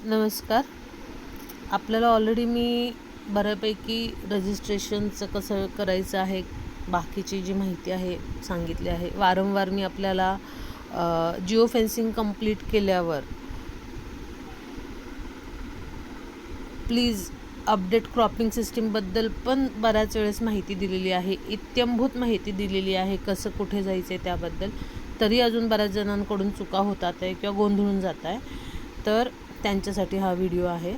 नमस्कार. आपल्याला ऑलरेडी मी बऱ्यापैकी रजिस्ट्रेशनचं कसं करायचं आहे, बाकीची जी माहिती आहे सांगितली आहे. वारंवार मी आपल्याला जिओ फेन्सिंग कंप्लीट केल्यावर प्लीज अपडेट क्रॉपिंग सिस्टीमबद्दल पण बऱ्याच वेळेस माहिती दिलेली आहे, इत्थंभूत माहिती दिलेली आहे, कसं कुठे जायचं आहे त्याबद्दल. तरी अजून बऱ्याच जणांकडून चुका होतात आहे किंवा गोंधळून जात आहे, तर त्यांच्यासाठी हा व्हिडिओ आहे.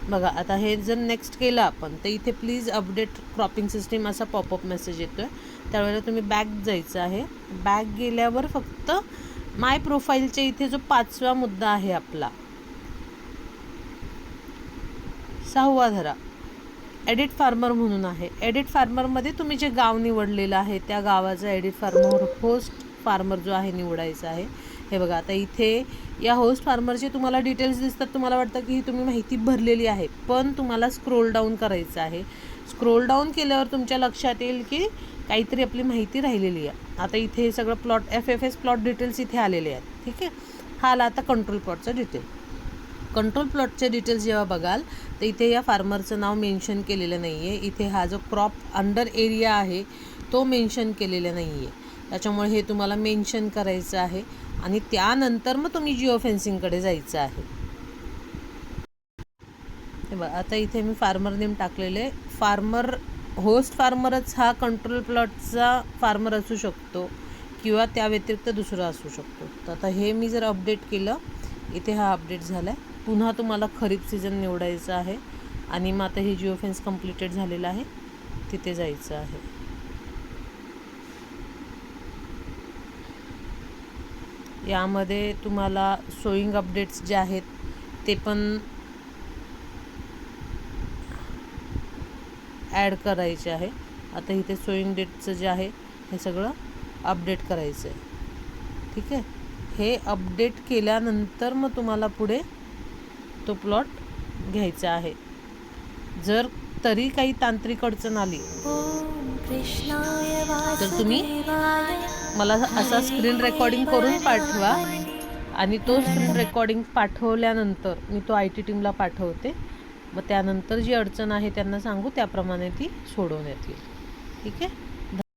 बघा, आता हे जर नेक्स्ट केलं आपण तर इथे प्लीज अपडेट क्रॉपिंग सिस्टीम असा पॉपअप मेसेज येतो आहे. त्यावेळेला तुम्ही बॅक जायचं आहे. बॅक गेल्यावर फक्त माय प्रोफाईलच्या इथे जो 5वा मुद्दा आहे आपला 6वा धरा, एडिट फार्मर म्हणून आहे. एडिट फार्मरमध्ये तुम्ही जे गाव निवडलेलं आहे त्या गावाचा एडिट फार्मर होस्ट फार्मर जो आहे निवडायचा आहे. हे बघा, आता इथे या होस्ट फार्मरचे तुम्हाला डिटेल्स दिसतात. तुम्हाला वाटतं की ही तुम्ही माहिती भरलेली आहे, पण तुम्हाला स्क्रोल डाऊन करायचं आहे. स्क्रोल डाऊन केल्यावर तुमच्या लक्षात येईल की काहीतरी आपली माहिती राहिलेली आहे. आता इथे हे सगळं प्लॉट FFS प्लॉट डिटेल्स इथे आलेले आहेत. ठीक आहे, हा आला आता कंट्रोल प्लॉटचा डिटेल. कंट्रोल प्लॉटचे डिटेल्स जेव्हा बघाल तर इथे या फार्मरचं नाव मेन्शन केलेलं नाही आहे. इथे हा जो क्रॉप अंडर एरिया आहे तो मेन्शन केलेला नाही आहे. त्याच्यामुळे हे तुम्हाला मेन्शन करायचं आहे आणि त्यानंतर मग तुम्ही जिओ फेन्सिंगकडे जायचं आहे. हे बघा, आता इथे मी फार्मर नेम टाकलेले. फार्मर होस्ट फार्मरच हा कंट्रोल प्लॉटचा फार्मर असू शकतो किंवा त्या व्यतिरिक्त दुसरा असू शकतो. तर आता हे मी जर अपडेट केलं, इथे हा अपडेट झाला आहे. पुन्हा तुम्हाला खरीप सीझन निवडायचं आहे आणि मग आता हे जिओ फेन्स कंप्लीटेड झालेलं आहे, तिथे जायचं आहे. यामध्ये तुम्हाला सोईंग अपडेट्स जे आहेत ते पण ॲड करायचे आहे. आता इथे सोईंग डेटचं जे आहे हे सगळं अपडेट करायचं आहे. ठीक आहे, हे अपडेट केल्यानंतर मग तुम्हाला पुढे तो प्लॉट घ्यायचा आहे. जर तरी काही तांत्रिक अडचण आली तर तुम्ही मला असा स्क्रीन रेकॉर्डिंग करून पाठवा आणि तो स्क्रीन रेकॉर्डिंग पाठवल्यानंतर मी तो IT टीमला पाठवते. मग त्यानंतर जी अडचण आहे त्यांना सांगू, त्याप्रमाणे ती सोडवण्यात येईल. ठीक आहे.